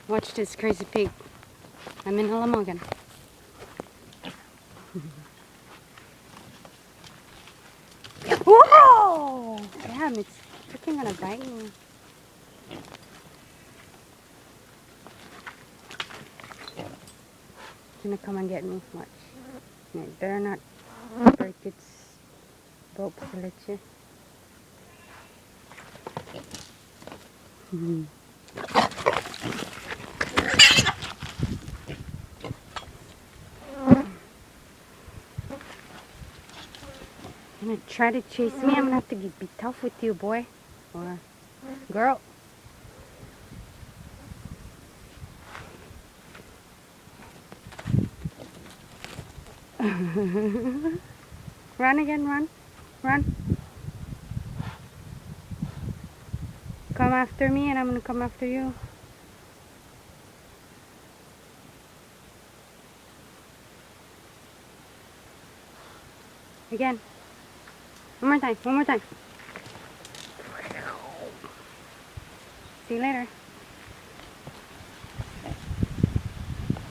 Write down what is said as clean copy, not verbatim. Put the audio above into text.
Watch this crazy pig. I'm in Alamagan. Whoa! Damn, it's freaking gonna bite me. It's gonna come and get me. Watch. It better not break its ropes to let you. You're gonna try to chase me? I'm gonna have to be tough with you, boy. Or girl. Run again, run. Run. Come after me and I'm gonna come after you. Again. One more time, one more time. See you later.